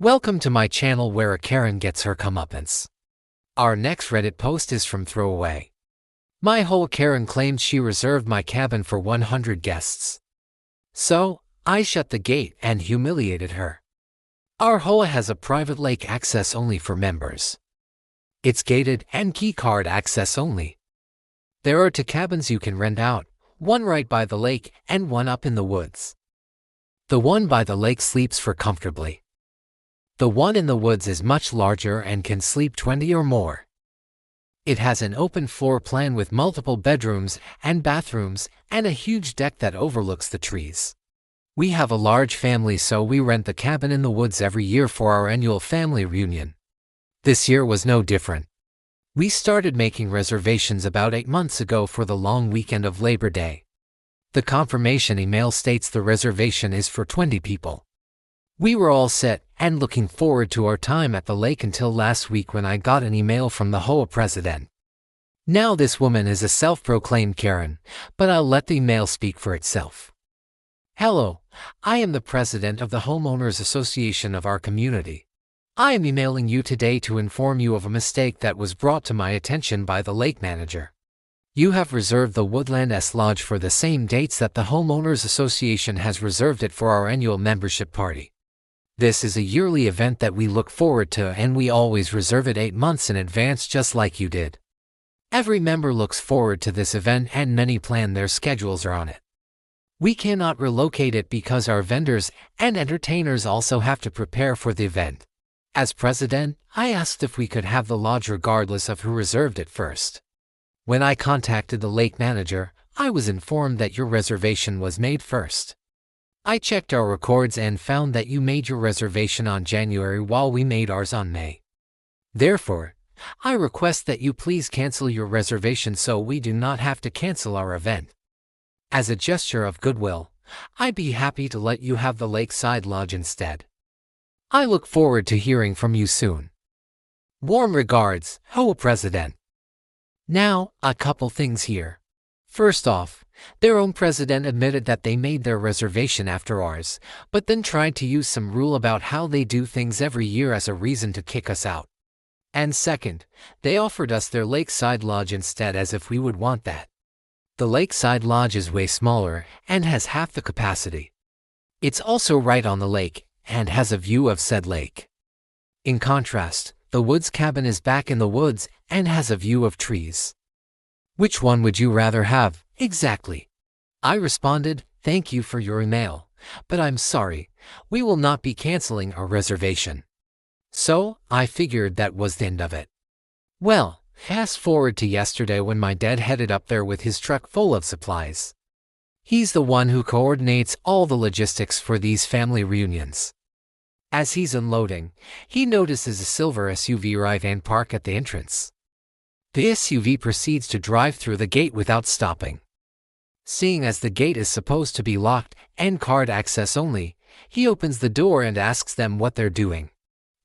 Welcome to my channel where a Karen gets her comeuppance. Our next Reddit post is from Throwaway. My HOA Karen claimed she reserved my cabin for 100 guests. So, I shut the gate and humiliated her. Our HOA has a private lake access only for members. It's gated and keycard access only. There are 2 cabins you can rent out, one right by the lake and one up in the woods. The one by the lake sleeps for comfortably. The one in the woods is much larger and can sleep 20 or more. It has an open floor plan with multiple bedrooms and bathrooms and a huge deck that overlooks the trees. We have a large family, so we rent the cabin in the woods every year for our annual family reunion. This year was no different. We started making reservations about 8 months ago for the long weekend of Labor Day. The confirmation email states the reservation is for 20 people. We were all set and looking forward to our time at the lake until last week when I got an email from the HOA president. Now this woman is a self-proclaimed Karen, but I'll let the email speak for itself. Hello, I am the president of the Homeowners Association of our community. I am emailing you today to inform you of a mistake that was brought to my attention by the lake manager. You have reserved the Woodland Lodge for the same dates that the Homeowners Association has reserved it for our annual membership party. This is a yearly event that we look forward to, and we always reserve it 8 months in advance just like you did. Every member looks forward to this event and many plan their schedules around it. We cannot relocate it because our vendors and entertainers also have to prepare for the event. As president, I asked if we could have the lodge regardless of who reserved it first. When I contacted the lake manager, I was informed that your reservation was made first. I checked our records and found that you made your reservation on January while we made ours on May. Therefore, I request that you please cancel your reservation so we do not have to cancel our event. As a gesture of goodwill, I'd be happy to let you have the Lakeside Lodge instead. I look forward to hearing from you soon. Warm regards, HOA President. Now, a couple things here. First off, their own president admitted that they made their reservation after ours, but then tried to use some rule about how they do things every year as a reason to kick us out. And second, they offered us their Lakeside Lodge instead as if we would want that. The Lakeside Lodge is way smaller and has half the capacity. It's also right on the lake and has a view of said lake. In contrast, the woods cabin is back in the woods and has a view of trees. Which one would you rather have, exactly? I responded, thank you for your email, but I'm sorry, we will not be canceling our reservation. So, I figured that was the end of it. Well, fast forward to yesterday when my dad headed up there with his truck full of supplies. He's the one who coordinates all the logistics for these family reunions. As he's unloading, he notices a silver SUV arrive and park at the entrance. The SUV proceeds to drive through the gate without stopping. Seeing as the gate is supposed to be locked and card access only, he opens the door and asks them what they're doing.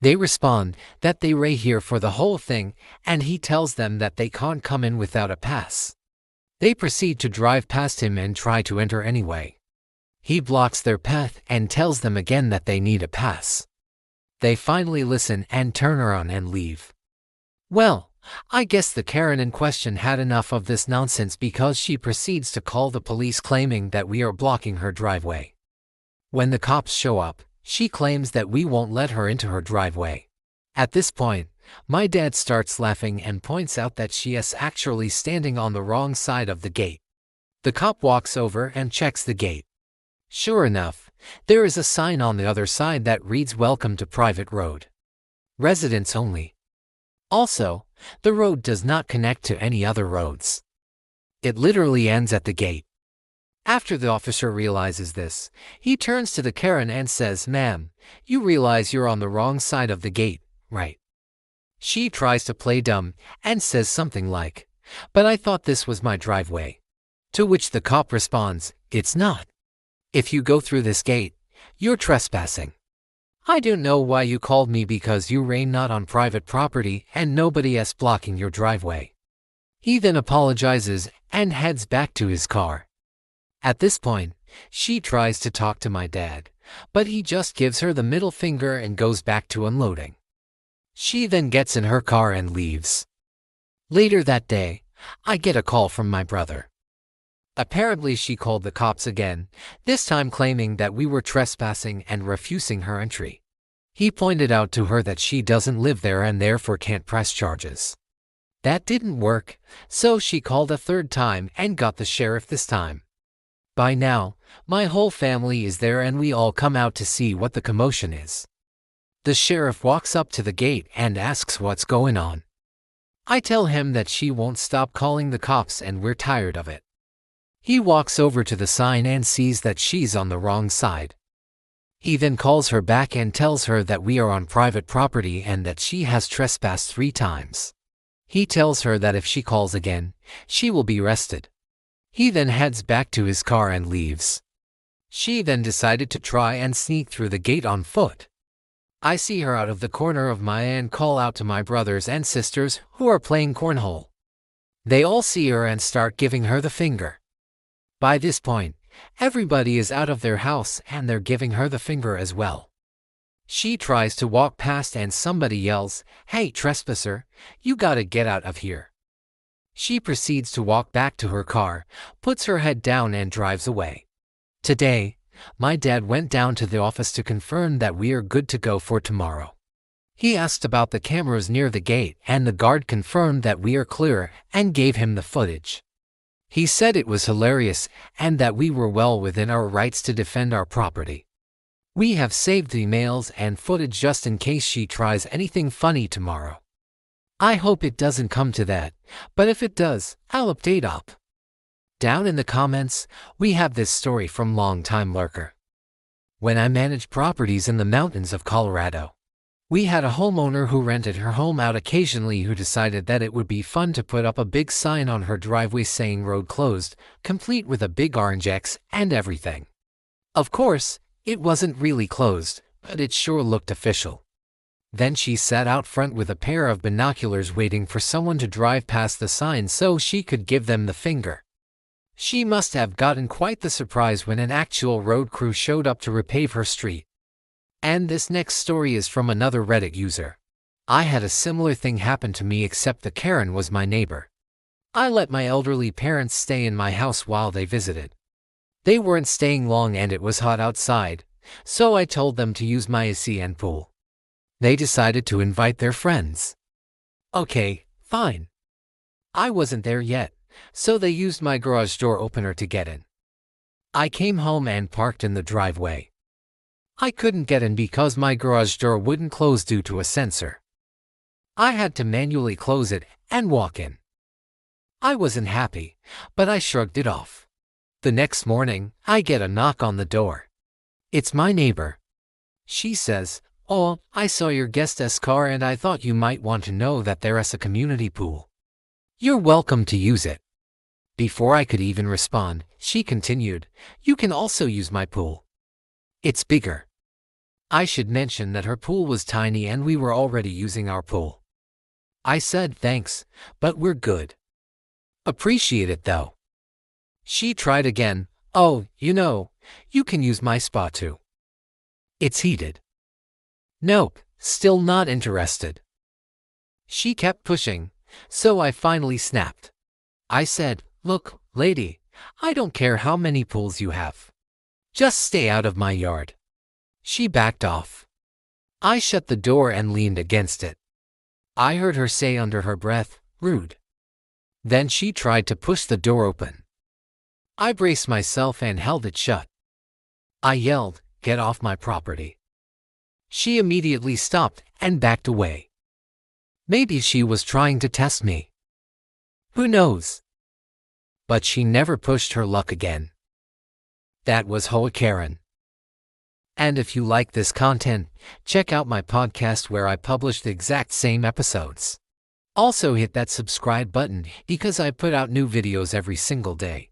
They respond that they're here for the whole thing, and he tells them that they can't come in without a pass. They proceed to drive past him and try to enter anyway. He blocks their path and tells them again that they need a pass. They finally listen and turn around and leave. Well, I guess the Karen in question had enough of this nonsense because she proceeds to call the police claiming that we are blocking her driveway. When the cops show up, she claims that we won't let her into her driveway. At this point, my dad starts laughing and points out that she is actually standing on the wrong side of the gate. The cop walks over and checks the gate. Sure enough, there is a sign on the other side that reads "Welcome to Private Road. Residents only." Also, the road does not connect to any other roads. It literally ends at the gate. After the officer realizes this, he turns to the Karen and says, "Ma'am, you realize you're on the wrong side of the gate, right?" She tries to play dumb and says something like, "But I thought this was my driveway." To which the cop responds, "It's not. If you go through this gate, you're trespassing. I don't know why you called me because you reign not on private property and nobody else blocking your driveway." He then apologizes and heads back to his car. At this point, She tries to talk to my dad, but he just gives her the middle finger and goes back to unloading. She then gets in her car and leaves. Later that day, I get a call from my brother. Apparently she called the cops again, this time claiming that we were trespassing and refusing her entry. He pointed out to her that she doesn't live there and therefore can't press charges. That didn't work, so she called a third time and got the sheriff this time. By now, my whole family is there and we all come out to see what the commotion is. The sheriff walks up to the gate and asks what's going on. I tell him that she won't stop calling the cops and we're tired of it. He walks over to the sign and sees that she's on the wrong side. He then calls her back and tells her that we are on private property and that she has trespassed 3 times. He tells her that if she calls again, she will be arrested. He then heads back to his car and leaves. She then decided to try and sneak through the gate on foot. I see her out of the corner of my eye and call out to my brothers and sisters who are playing cornhole. They all see her and start giving her the finger. By this point, everybody is out of their house and they're giving her the finger as well. She tries to walk past and somebody yells, "Hey, trespasser, you gotta get out of here." She proceeds to walk back to her car, puts her head down and drives away. Today, my dad went down to the office to confirm that we are good to go for tomorrow. He asked about the cameras near the gate and the guard confirmed that we are clear and gave him the footage. He said it was hilarious and that we were well within our rights to defend our property. We have saved the emails and footage just in case she tries anything funny tomorrow. I hope it doesn't come to that, but if it does, I'll update up. Down in the comments, we have this story from Longtime Lurker. When I managed properties in the mountains of Colorado, we had a homeowner who rented her home out occasionally who decided that it would be fun to put up a big sign on her driveway saying road closed, complete with a big orange X and everything. Of course, it wasn't really closed, but it sure looked official. Then she sat out front with a pair of binoculars waiting for someone to drive past the sign so she could give them the finger. She must have gotten quite the surprise when an actual road crew showed up to repave her street. And this next story is from another Reddit user. I had a similar thing happen to me except the Karen was my neighbor. I let my elderly parents stay in my house while they visited. They weren't staying long and it was hot outside, so I told them to use my AC and pool. They decided to invite their friends. Okay, fine. I wasn't there yet, so they used my garage door opener to get in. I came home and parked in the driveway. I couldn't get in because my garage door wouldn't close due to a sensor. I had to manually close it and walk in. I wasn't happy, but I shrugged it off. The next morning, I get a knock on the door. It's my neighbor. She says, "Oh, I saw your guest's car and I thought you might want to know that there's a community pool. You're welcome to use it." Before I could even respond, she continued, "You can also use my pool. It's bigger." I should mention that her pool was tiny and we were already using our pool. I said thanks, but we're good. Appreciate it though. She tried again, "Oh, you can use my spa too. It's heated." Nope, still not interested. She kept pushing, so I finally snapped. I said, "Look, lady, I don't care how many pools you have. Just stay out of my yard." She backed off. I shut the door and leaned against it. I heard her say under her breath, "Rude." Then she tried to push the door open. I braced myself and held it shut. I yelled, "Get off my property." She immediately stopped and backed away. Maybe she was trying to test me. Who knows? But she never pushed her luck again. That was HOA Karen. And if you like this content, check out my podcast where I publish the exact same episodes. Also hit that subscribe button because I put out new videos every single day.